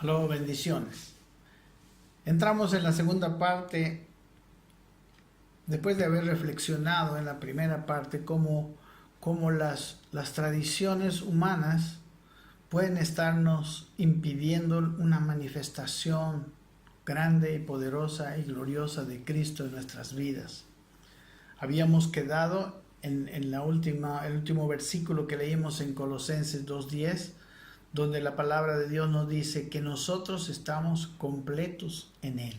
Aló, bendiciones. Entramos en la segunda parte, después de haber reflexionado en la primera parte cómo las tradiciones humanas pueden estarnos impidiendo una manifestación grande y poderosa y gloriosa de Cristo en nuestras vidas. Habíamos quedado en el último versículo que leímos en Colosenses 2:10, donde la palabra de Dios nos dice que nosotros estamos completos en Él,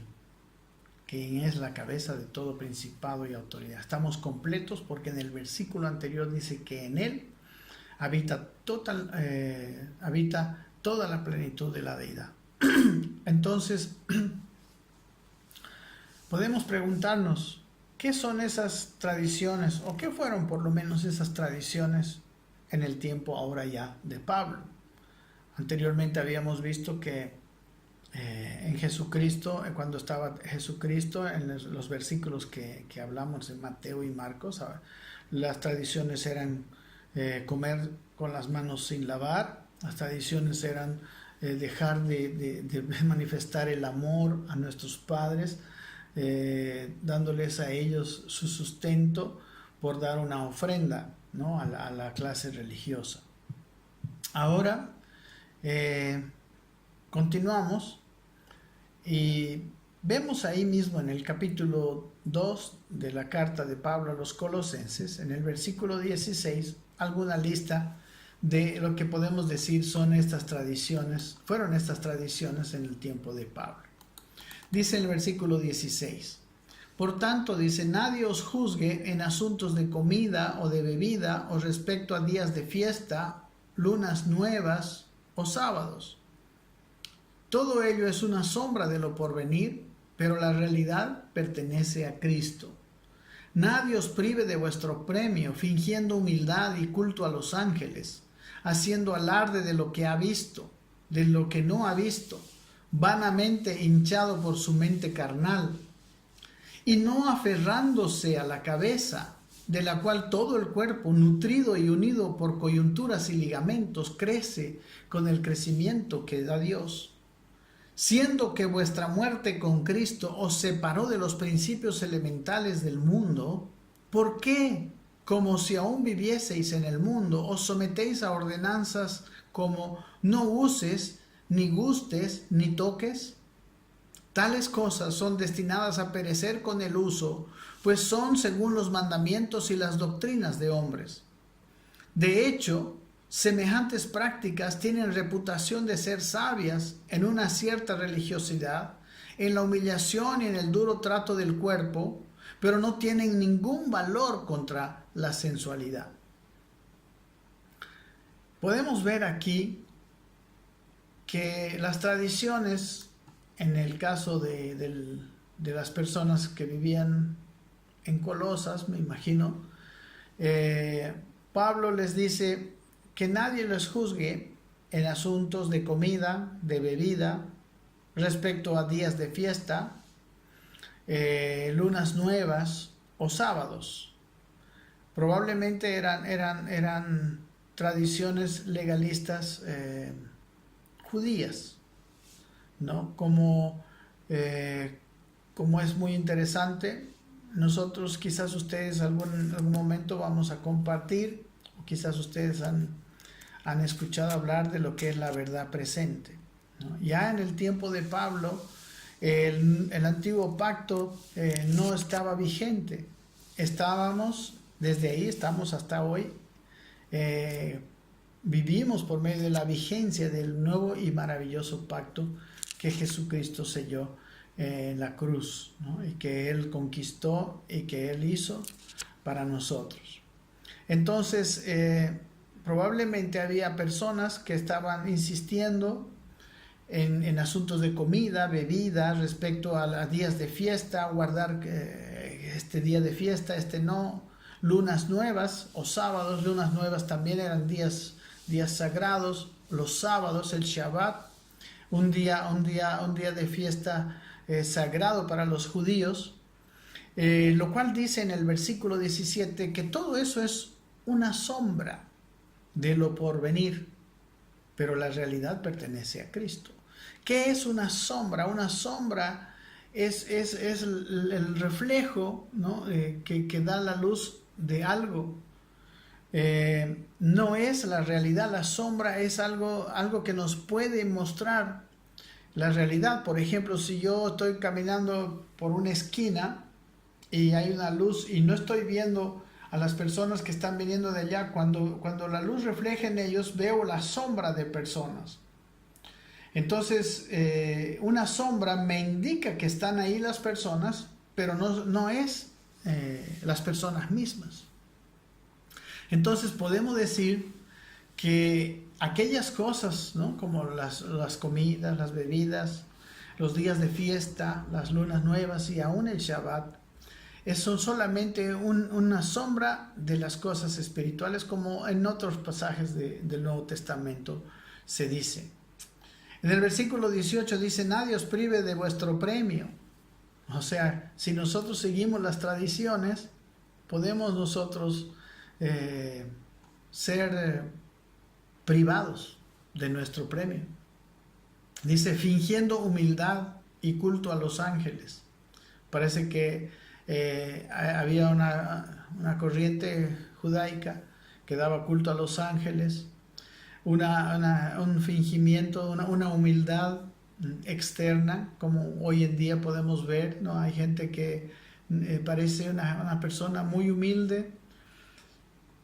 quien es la cabeza de todo principado y autoridad. Estamos completos porque en el versículo anterior dice que en Él habita toda la plenitud de la deidad. Entonces, podemos preguntarnos, ¿qué son esas tradiciones? ¿O qué fueron por lo menos esas tradiciones en el tiempo ahora ya de Pablo? Anteriormente habíamos visto que en Jesucristo, cuando estaba Jesucristo, en los versículos que hablamos en Mateo y Marcos, las tradiciones eran comer con las manos sin lavar, las tradiciones eran dejar de manifestar el amor a nuestros padres, dándoles a ellos su sustento por dar una ofrenda, ¿no?, a la clase religiosa. Ahora continuamos y vemos ahí mismo en el capítulo 2 de la carta de Pablo a los Colosenses, en el versículo 16, alguna lista de lo que podemos decir fueron estas tradiciones en el tiempo de Pablo. Dice el versículo 16, por tanto, dice, nadie os juzgue en asuntos de comida o de bebida o respecto a días de fiesta, lunas nuevas o sábados. Todo ello es una sombra de lo porvenir, pero la realidad pertenece a Cristo. Nadie os prive de vuestro premio, fingiendo humildad y culto a los ángeles, haciendo alarde de lo que ha visto, de lo que no ha visto, vanamente hinchado por su mente carnal, y no aferrándose a la cabeza, de la cual todo el cuerpo, nutrido y unido por coyunturas y ligamentos, crece con el crecimiento que da Dios. Siendo que vuestra muerte con Cristo os separó de los principios elementales del mundo, ¿por qué, como si aún vivieseis en el mundo, os sometéis a ordenanzas como no uses, ni gustes, ni toques? Tales cosas son destinadas a perecer con el uso, pues son según los mandamientos y las doctrinas de hombres. De hecho, semejantes prácticas tienen reputación de ser sabias en una cierta religiosidad, en la humillación y en el duro trato del cuerpo, pero no tienen ningún valor contra la sensualidad. Podemos ver aquí que las tradiciones, en el caso de las personas que vivían en Colosas, me imagino, Pablo les dice que nadie les juzgue en asuntos de comida, de bebida, respecto a días de fiesta, lunas nuevas o sábados. Probablemente eran tradiciones legalistas judías, ¿no? Como es muy interesante, nosotros quizás ustedes algún momento vamos a compartir, o quizás ustedes han escuchado hablar de lo que es la verdad presente, ¿no? Ya en el tiempo de Pablo, el antiguo pacto no estaba vigente. Desde ahí estamos hasta hoy, vivimos por medio de la vigencia del nuevo y maravilloso pacto que Jesucristo selló en la cruz, ¿no?, y que Él conquistó y que Él hizo para nosotros. Entonces, probablemente había personas que estaban insistiendo en asuntos de comida, bebida, respecto a días de fiesta, guardar este día de fiesta, este no, lunas nuevas o sábados. Lunas nuevas también eran días sagrados, los sábados, el Shabbat, un día de fiesta sagrado para los judíos, lo cual dice en el versículo 17 que todo eso es una sombra de lo porvenir, pero la realidad pertenece a Cristo. ¿Qué es una sombra? Una sombra es el reflejo, ¿no? Que da la luz de algo. No es la realidad, la sombra es algo que nos puede mostrar la realidad. Por ejemplo, si yo estoy caminando por una esquina y hay una luz y no estoy viendo a las personas que están viniendo de allá, cuando la luz refleja en ellos, veo la sombra de personas. Entonces, una sombra me indica que están ahí las personas, pero no es las personas mismas. Entonces podemos decir que aquellas cosas, ¿no? Como las comidas, las bebidas, los días de fiesta, las lunas nuevas y aún el Shabbat, son solamente una sombra de las cosas espirituales, como en otros pasajes del Nuevo Testamento se dice. En el versículo 18 dice: nadie os prive de vuestro premio. O sea, si nosotros seguimos las tradiciones, podemos nosotros ser privados de nuestro premio. Dice: fingiendo humildad y culto a los ángeles. Parece que había una corriente judaica que daba culto a los ángeles, un fingimiento, una humildad externa, como hoy en día podemos ver, ¿no? Hay gente que parece una persona muy humilde,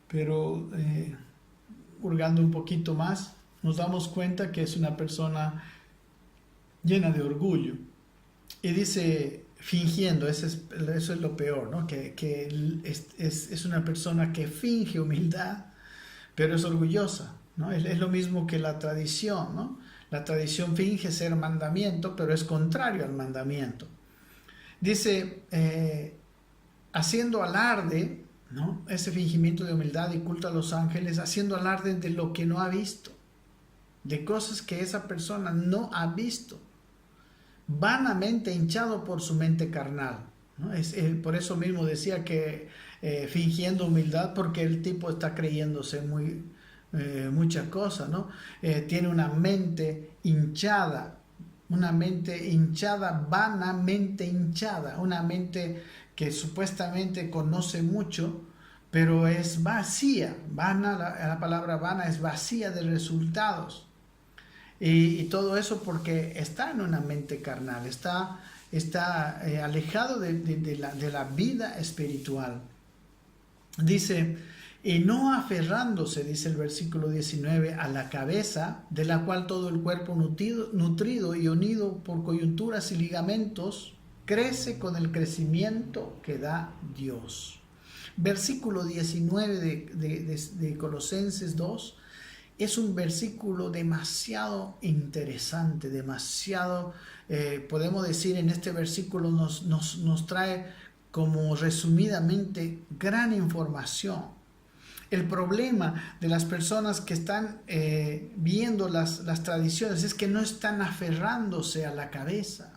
pero hurgando un poquito más, nos damos cuenta que es una persona llena de orgullo. Y dice, fingiendo, eso es lo peor, ¿no? Que es una persona que finge humildad, pero es orgullosa, ¿no? Es lo mismo que la tradición, ¿no? La tradición finge ser mandamiento, pero es contrario al mandamiento. Dice, haciendo alarde, ¿no? Ese fingimiento de humildad y culto a los ángeles, haciendo alarde de lo que no ha visto, de cosas que esa persona no ha visto, vanamente hinchado por su mente carnal, ¿no? Por eso mismo decía que fingiendo humildad, porque el tipo está creyéndose muchas cosas, ¿no? Tiene una mente hinchada, vanamente hinchada, una mente que supuestamente conoce mucho, pero es vacía. Vana, la palabra vana es vacía de resultados. Y todo eso porque está en una mente carnal, está alejado de la vida espiritual. Dice, y no aferrándose, dice el versículo 19, a la cabeza, de la cual todo el cuerpo nutrido y unido por coyunturas y ligamentos, crece con el crecimiento que da Dios. Versículo 19 de Colosenses 2 es un versículo demasiado interesante, demasiado, podemos decir, en este versículo nos trae como resumidamente gran información. El problema de las personas que están viendo las tradiciones es que no están aferrándose a la cabeza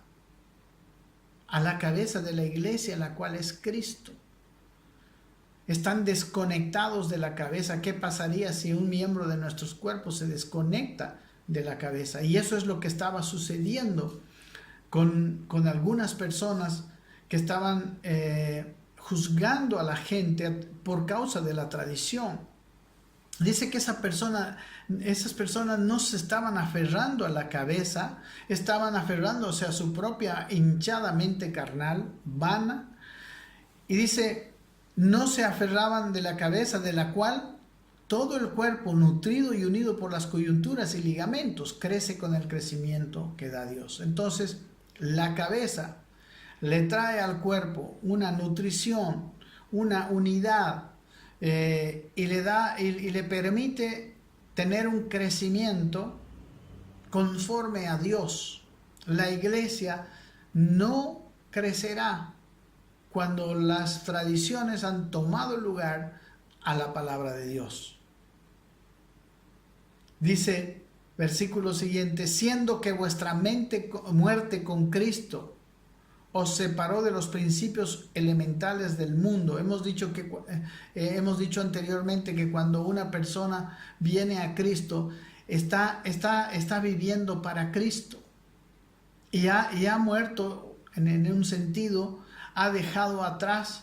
de la iglesia, la cual es Cristo. Están desconectados de la cabeza. ¿Qué pasaría si un miembro de nuestros cuerpos se desconecta de la cabeza? Y eso es lo que estaba sucediendo con algunas personas que estaban juzgando a la gente por causa de la tradición. Dice que esas personas no se estaban aferrando a la cabeza, estaban aferrándose a su propia hinchada mente carnal, vana. Y dice, no se aferraban de la cabeza, de la cual todo el cuerpo, nutrido y unido por las coyunturas y ligamentos, crece con el crecimiento que da Dios. Entonces, la cabeza le trae al cuerpo una nutrición, una unidad, y le permite tener un crecimiento conforme a Dios. La iglesia no crecerá cuando las tradiciones han tomado lugar a la palabra de Dios. Dice, versículo siguiente, siendo que vuestra muerte con Cristo os separó de los principios elementales del mundo. Hemos dicho anteriormente que cuando una persona viene a Cristo, está viviendo para Cristo. y ha muerto en un sentido, ha dejado atrás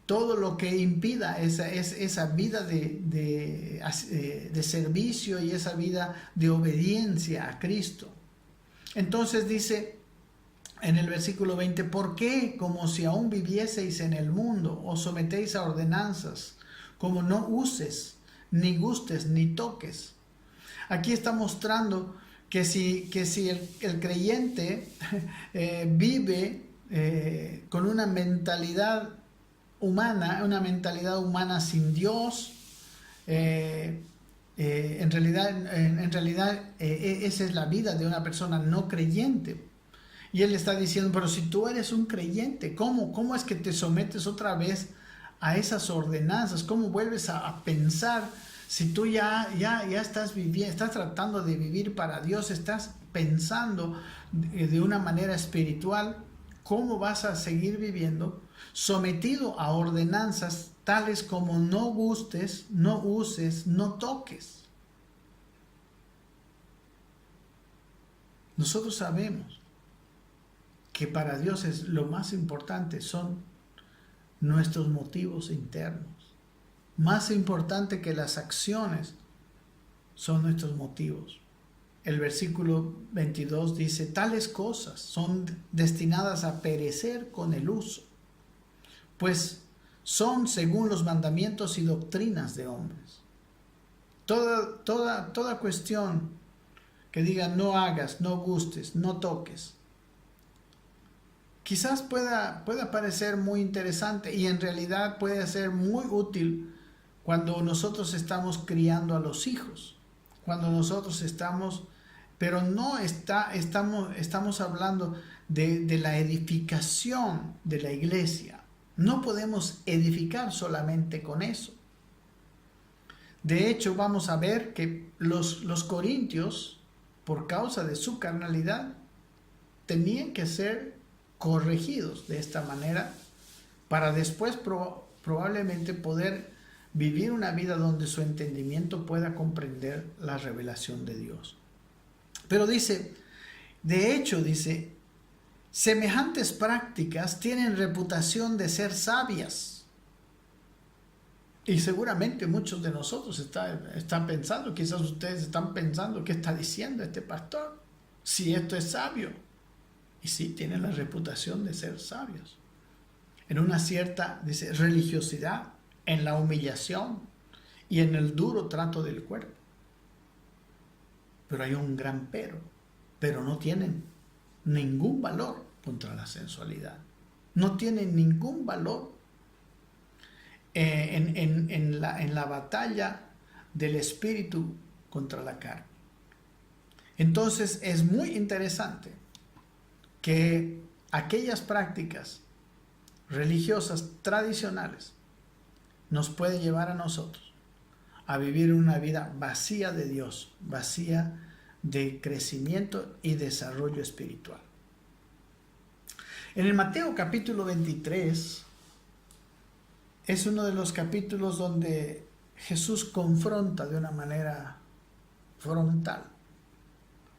todo lo que impida esa vida de servicio y esa vida de obediencia a Cristo. Entonces dice en el versículo 20, ¿por qué, como si aún vivieseis en el mundo, os sometéis a ordenanzas, como no uses, ni gustes, ni toques? Aquí está mostrando que si el creyente vive con una mentalidad humana sin Dios, en realidad esa es la vida de una persona no creyente. Y él está diciendo, pero si tú eres un creyente, ¿cómo es que te sometes otra vez a esas ordenanzas? ¿Cómo vuelves a pensar si tú ya estás viviendo, estás tratando de vivir para Dios, estás pensando de una manera espiritual? ¿Cómo vas a seguir viviendo sometido a ordenanzas tales como no gustes, no uses, no toques? Nosotros sabemos que para Dios lo más importante son nuestros motivos internos. Más importante que las acciones son nuestros motivos. El versículo 22 dice, tales cosas son destinadas a perecer con el uso, pues son según los mandamientos y doctrinas de hombres. Toda cuestión que diga no hagas, no gustes, no toques, quizás pueda parecer muy interesante y en realidad puede ser muy útil cuando nosotros estamos criando a los hijos, cuando nosotros estamos, pero no estamos hablando de la edificación de la iglesia. No podemos edificar solamente con eso. De hecho, vamos a ver que los corintios, por causa de su carnalidad, tenían que ser corregidos de esta manera para después probablemente poder vivir una vida donde su entendimiento pueda comprender la revelación de Dios. Pero dice, de hecho, dice, semejantes prácticas tienen reputación de ser sabias. Y seguramente muchos de nosotros están pensando, quizás ustedes están pensando, ¿qué está diciendo este pastor? Si esto es sabio. Y sí, tienen la reputación de ser sabios. En una cierta, dice, religiosidad, en la humillación y en el duro trato del cuerpo. Pero hay un gran pero no tienen ningún valor contra la sensualidad. No tienen ningún valor en la batalla del espíritu contra la carne. Entonces es muy interesante que aquellas prácticas religiosas tradicionales nos pueden llevar a nosotros a vivir una vida vacía de Dios, vacía de crecimiento y desarrollo espiritual. En el Mateo capítulo 23 es uno de los capítulos donde Jesús confronta de una manera frontal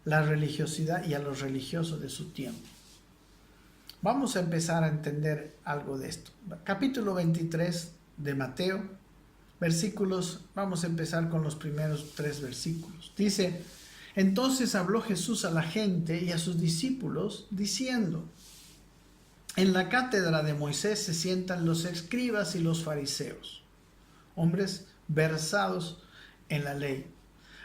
la religiosidad y a los religiosos de su tiempo. Vamos a empezar a entender algo de esto. Capítulo 23 de Mateo, versículos, vamos a empezar con los primeros 3 versículos. Dice, entonces habló Jesús a la gente y a sus discípulos, diciendo, en la cátedra de Moisés se sientan los escribas y los fariseos, hombres versados en la ley.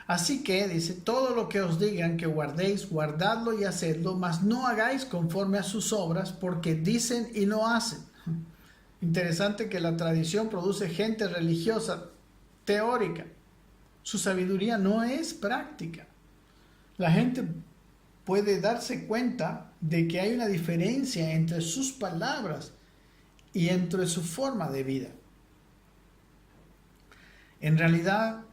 Así que, dice, todo lo que os digan que guardéis, guardadlo y hacedlo, mas no hagáis conforme a sus obras, porque dicen y no hacen. Interesante que la tradición produce gente religiosa, teórica. Su sabiduría no es práctica. La gente puede darse cuenta de que hay una diferencia entre sus palabras y entre su forma de vida. En realidad,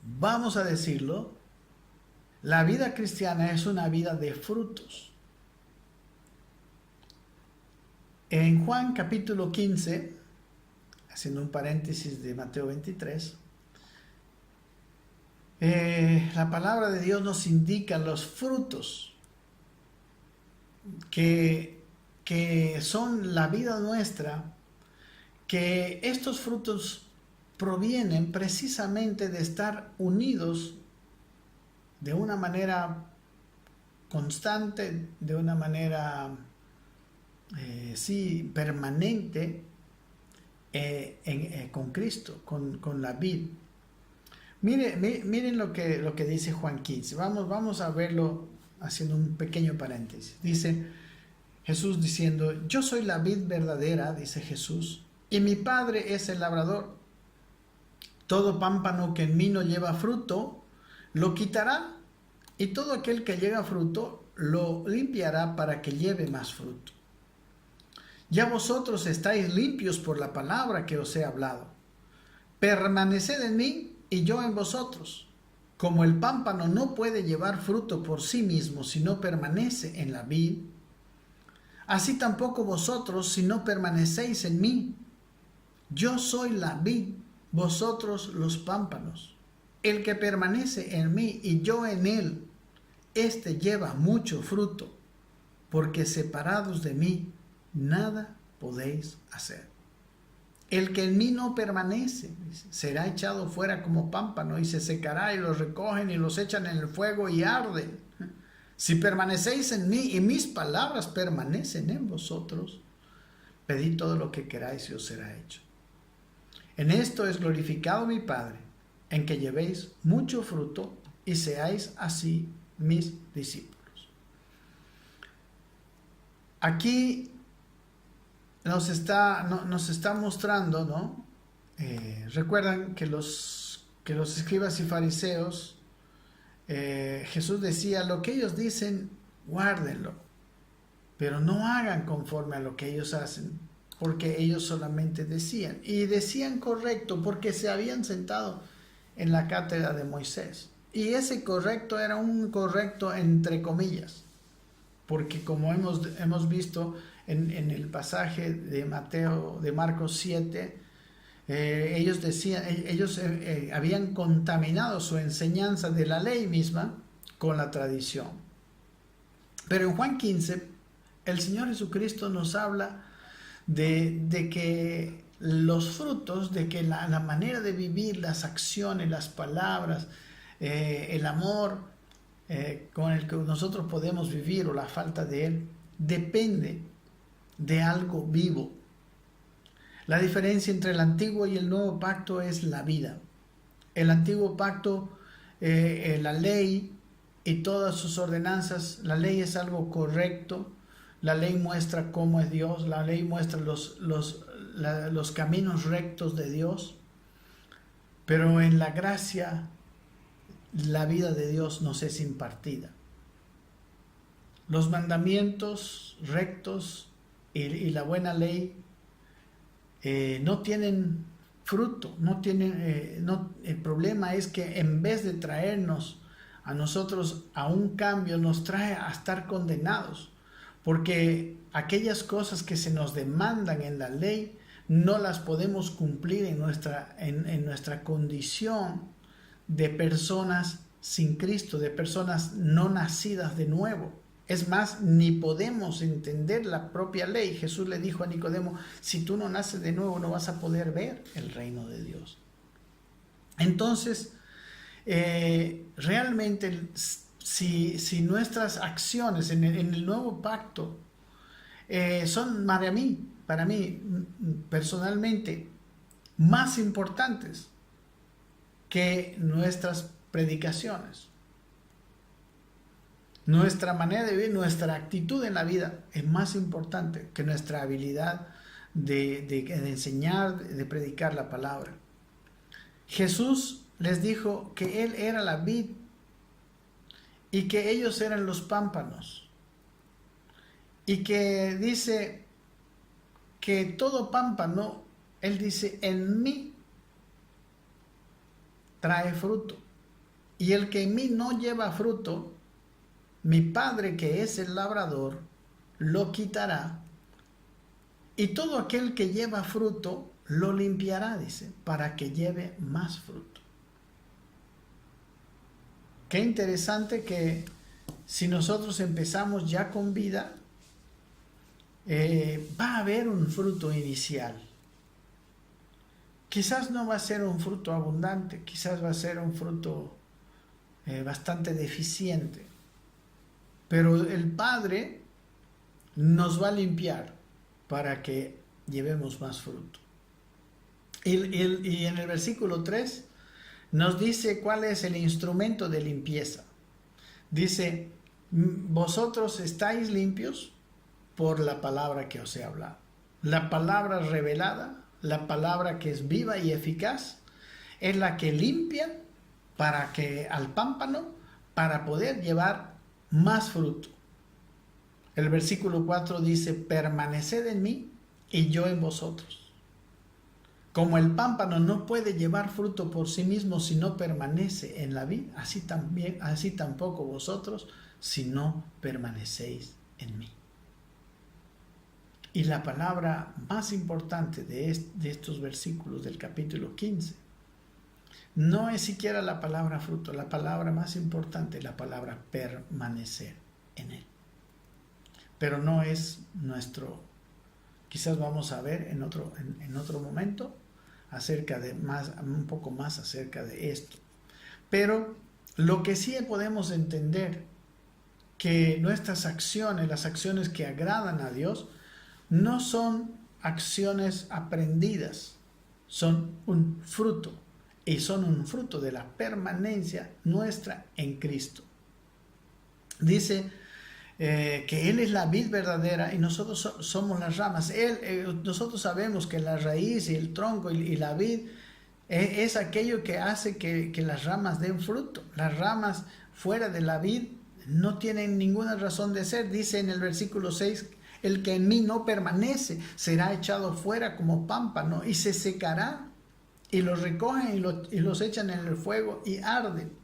vamos a decirlo, la vida cristiana es una vida de frutos. En Juan capítulo 15, haciendo un paréntesis de Mateo 23, la palabra de Dios nos indica los frutos que son la vida nuestra, que estos frutos provienen precisamente de estar unidos de una manera constante, de una manera permanente con Cristo, con la vid. Miren lo que dice Juan 15. Vamos a verlo haciendo un pequeño paréntesis. Dice Jesús diciendo: yo soy la vid verdadera, dice Jesús, y mi Padre es el labrador. Todo pámpano que en mí no lleva fruto, lo quitará, y todo aquel que lleva fruto, lo limpiará para que lleve más fruto. Ya vosotros estáis limpios por la palabra que os he hablado. Permaneced en mí y yo en vosotros. Como el pámpano no puede llevar fruto por sí mismo si no permanece en la vid, así tampoco vosotros si no permanecéis en mí. Yo soy la vid, vosotros los pámpanos. El que permanece en mí y yo en él, éste lleva mucho fruto, porque separados de mí, nada podéis hacer. El que en mí no permanece será echado fuera como pámpano y se secará, y los recogen y los echan en el fuego y arden. Si permanecéis en mí y mis palabras permanecen en vosotros, pedid todo lo que queráis y os será hecho. En esto es glorificado mi Padre, en que llevéis mucho fruto y seáis así mis discípulos. Aquí nos está mostrando, ¿no? Recuerdan que los escribas y fariseos, Jesús decía: lo que ellos dicen, guárdenlo, pero no hagan conforme a lo que ellos hacen, porque ellos solamente decían, y decían correcto, porque se habían sentado en la cátedra de Moisés, y ese correcto era un correcto entre comillas, porque como hemos visto en el pasaje de Marcos 7, ellos habían contaminado su enseñanza de la ley misma con la tradición. Pero en Juan 15, el Señor Jesucristo nos habla de que los frutos, de que la manera de vivir, las acciones, las palabras, el amor con el que nosotros podemos vivir, o la falta de él, depende de algo vivo. La diferencia entre el antiguo y el nuevo pacto es la vida. El antiguo pacto, la ley y todas sus ordenanzas, la ley es algo correcto, la ley muestra cómo es Dios, la ley muestra los caminos rectos de Dios, pero en la gracia la vida de Dios nos es impartida. Los mandamientos rectos y la buena ley no tienen fruto, el problema es que en vez de traernos a nosotros a un cambio, nos trae a estar condenados, porque aquellas cosas que se nos demandan en la ley no las podemos cumplir en nuestra condición de personas sin Cristo, de personas no nacidas de nuevo. Es más, ni podemos entender la propia ley. Jesús le dijo a Nicodemo: si tú no naces de nuevo, no vas a poder ver el reino de Dios. Entonces, realmente, si nuestras acciones en el nuevo pacto son para mí personalmente, más importantes que nuestras predicaciones, nuestra manera de vivir, nuestra actitud en la vida es más importante que nuestra habilidad de enseñar, de predicar la palabra. Jesús les dijo que Él era la vid y que ellos eran los pámpanos, y que dice que todo pámpano, Él dice, en mí trae fruto, y el que en mí no lleva fruto, mi Padre, que es el labrador, lo quitará, y todo aquel que lleva fruto lo limpiará, dice, para que lleve más fruto. Qué interesante que si nosotros empezamos ya con vida, va a haber un fruto inicial. Quizás no va a ser un fruto abundante, quizás va a ser un fruto bastante deficiente, pero el Padre nos va a limpiar para que llevemos más fruto. Y en el versículo 3 nos dice cuál es el instrumento de limpieza. Dice, vosotros estáis limpios por la palabra que os he hablado. La palabra revelada, la palabra que es viva y eficaz, es la que limpia para que al pámpano, para poder llevar más fruto. El versículo 4 dice, permaneced en mí y yo en vosotros. Como el pámpano no puede llevar fruto por sí mismo si no permanece en la vid, así tampoco vosotros si no permanecéis en mí. Y la palabra más importante de estos versículos del capítulo 15 no es siquiera la palabra fruto, la palabra más importante es la palabra permanecer en él. Pero no es nuestro, quizás vamos a ver en otro momento un poco más acerca de esto. Pero lo que sí podemos entender, que nuestras acciones, las acciones que agradan a Dios, no son acciones aprendidas, son un fruto, y son un fruto de la permanencia nuestra en Cristo. Dice que Él es la vid verdadera y nosotros somos las ramas. Nosotros sabemos que la raíz y el tronco y la vid es aquello que hace que las ramas den fruto. Las ramas fuera de la vid no tienen ninguna razón de ser. Dice en el versículo 6, el que en mí no permanece será echado fuera como pámpano y se secará, y los recogen y los echan en el fuego y arden.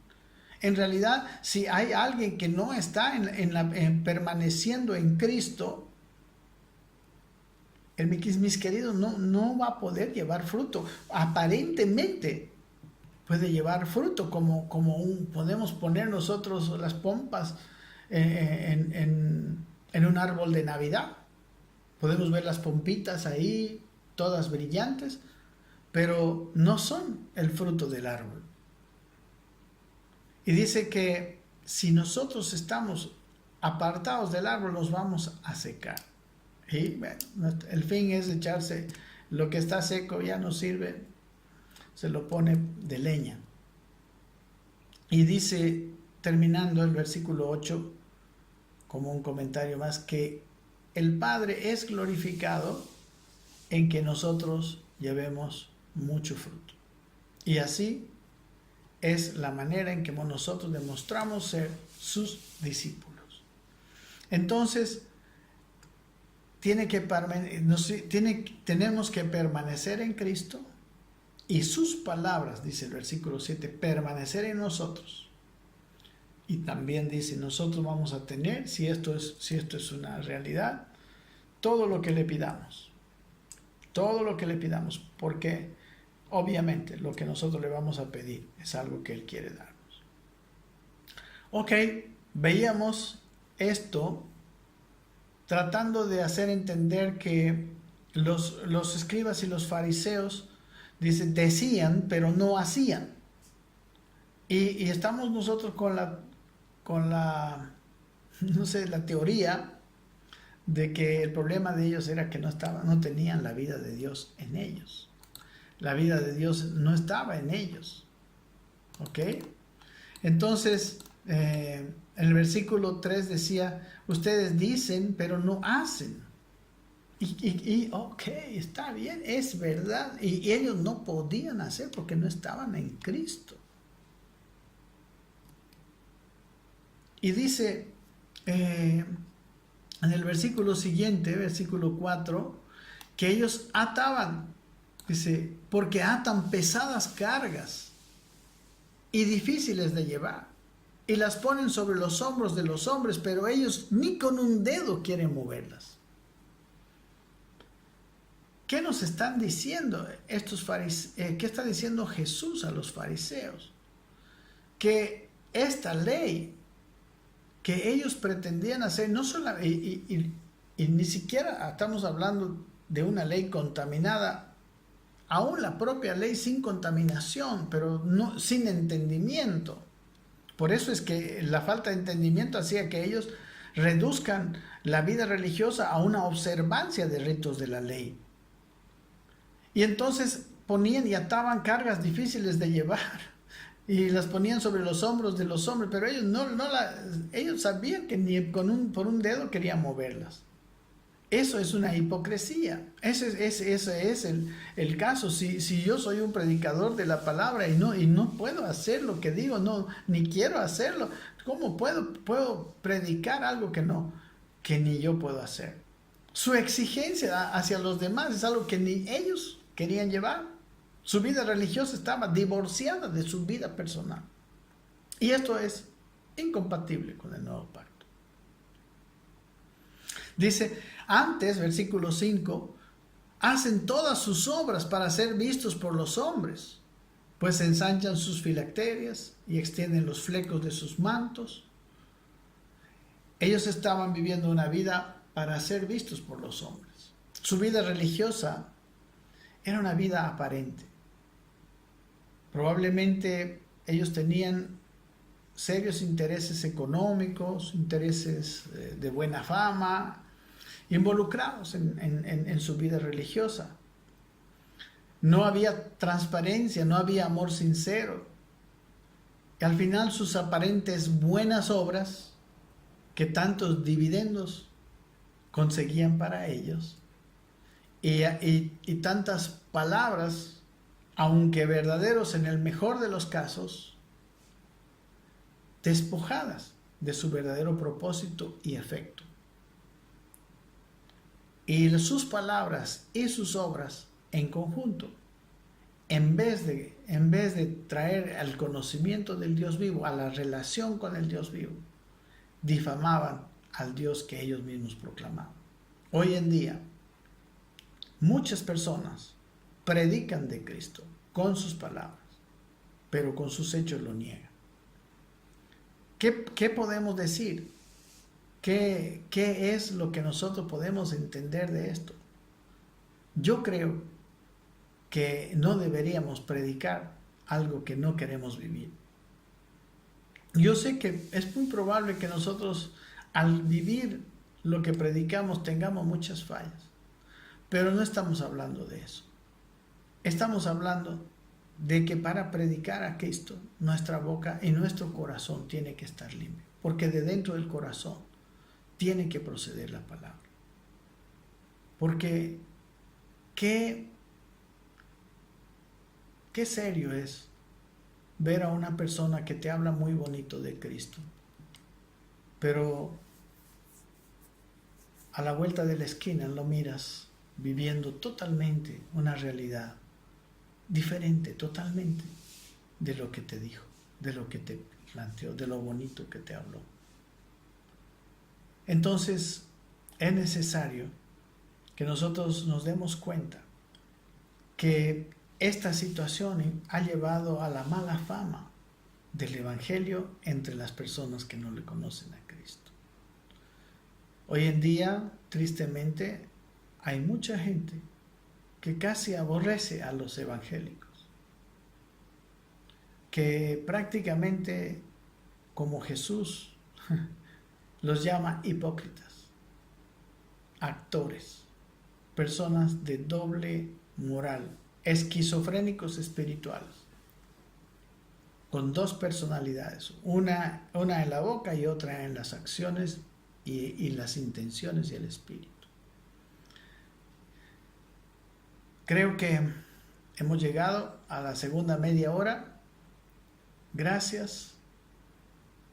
En realidad, si hay alguien que no está permaneciendo en Cristo, mis queridos, no va a poder llevar fruto. Aparentemente puede llevar fruto, podemos poner nosotros las pompas en un árbol de Navidad. Podemos ver las pompitas ahí, todas brillantes, pero no son el fruto del árbol. Y dice que si nosotros estamos apartados del árbol, nos vamos a secar. Y bueno, el fin es echarse lo que está seco, ya no sirve, se lo pone de leña. Y dice, terminando el versículo 8, como un comentario más, que el Padre es glorificado en que nosotros llevemos mucho fruto. Y así es la manera en que nosotros demostramos ser sus discípulos. Entonces, tenemos que permanecer en Cristo y sus palabras, dice el versículo 7, permanecer en nosotros. Y también dice, nosotros vamos a tener, si esto es una realidad, todo lo que le pidamos, porque obviamente lo que nosotros le vamos a pedir es algo que Él quiere darnos. Ok, veíamos esto tratando de hacer entender que los escribas y los fariseos, dice, decían pero no hacían. Y estamos nosotros con la teoría de que el problema de ellos era que no tenían la vida de Dios en ellos. La vida de Dios no estaba en ellos. ¿Ok? Entonces, el versículo 3 decía, ustedes dicen, pero no hacen. Ok, está bien, es verdad. Y ellos no podían hacer porque no estaban en Cristo. Y dice en el versículo siguiente, versículo 4, que ellos ataban, dice, porque atan pesadas cargas y difíciles de llevar, y las ponen sobre los hombros de los hombres, pero ellos ni con un dedo quieren moverlas. ¿Qué nos están diciendo estos fariseos? ¿Qué está diciendo Jesús a los fariseos? Que esta ley que ellos pretendían hacer, no solo, y Y ni siquiera estamos hablando de una ley contaminada, aún la propia ley sin contaminación, pero no, sin entendimiento. Por eso es que la falta de entendimiento hacía que ellos reduzcan la vida religiosa a una observancia de ritos de la ley. Y entonces ponían y ataban cargas difíciles de llevar y las ponían sobre los hombros de los hombres, pero ellos ellos sabían que ni por un dedo querían moverlas. Eso es una hipocresía. Ese es el caso. Si yo soy un predicador de la palabra y no puedo hacer lo que digo, ni quiero hacerlo, ¿cómo puedo predicar algo que ni yo puedo hacer? Su exigencia hacia los demás es algo que ni ellos querían llevar. Su vida religiosa estaba divorciada de su vida personal. Y esto es incompatible con el nuevo pacto. Dice, antes, versículo 5, hacen todas sus obras para ser vistos por los hombres, pues ensanchan sus filacterias y extienden los flecos de sus mantos. Ellos estaban viviendo una vida para ser vistos por los hombres. Su vida religiosa era una vida aparente. Probablemente ellos tenían serios intereses económicos, intereses de buena fama, involucrados en su vida religiosa. No había transparencia, no había amor sincero. Y al final sus aparentes buenas obras, que tantos dividendos conseguían para ellos, y tantas palabras, aunque verdaderos en el mejor de los casos, despojadas de su verdadero propósito y efecto. Y sus palabras y sus obras en conjunto, en vez de traer al conocimiento del Dios vivo, a la relación con el Dios vivo, difamaban al Dios que ellos mismos proclamaban. Hoy en día, muchas personas predican de Cristo con sus palabras, pero con sus hechos lo niegan. ¿Qué podemos decir? ¿Qué es lo que nosotros podemos entender de esto? Yo creo que no deberíamos predicar algo que no queremos vivir. Yo sé que es muy probable que nosotros al vivir lo que predicamos tengamos muchas fallas, pero no estamos hablando de eso. Estamos hablando de que para predicar a Cristo, nuestra boca y nuestro corazón tiene que estar limpio, porque de dentro del corazón tiene que proceder la palabra. Porque qué serio es ver a una persona que te habla muy bonito de Cristo, pero a la vuelta de la esquina lo miras viviendo totalmente una realidad diferente, totalmente de lo que te dijo, de lo que te planteó, de lo bonito que te habló. Entonces es necesario que nosotros nos demos cuenta que esta situación ha llevado a la mala fama del Evangelio entre las personas que no le conocen a Cristo. Hoy en día, tristemente, hay mucha gente que casi aborrece a los evangélicos, que prácticamente, como Jesús, los llama hipócritas, actores, personas de doble moral, esquizofrénicos espirituales, con dos personalidades, una en la boca y otra en las acciones y las intenciones y el espíritu. Creo que hemos llegado a la segunda media hora. Gracias.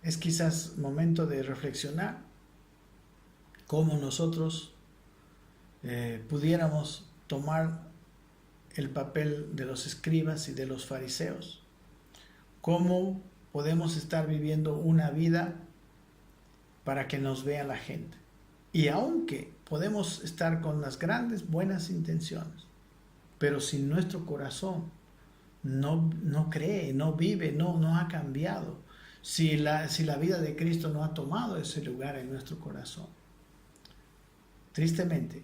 Es quizás momento de reflexionar cómo nosotros pudiéramos tomar el papel de los escribas y de los fariseos. Cómo podemos estar viviendo una vida para que nos vea la gente. Y aunque podemos estar con las grandes buenas intenciones, pero si nuestro corazón no cree, no vive, no ha cambiado, si la vida de Cristo no ha tomado ese lugar en nuestro corazón, tristemente,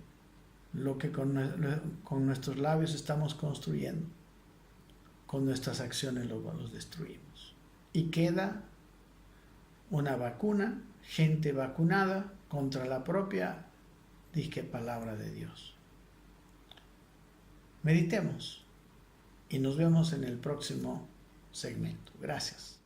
lo que con nuestros labios estamos construyendo, con nuestras acciones los destruimos. Y queda una vacuna, gente vacunada contra la propia disque palabra de Dios. Meditemos y nos vemos en el próximo segmento. Gracias.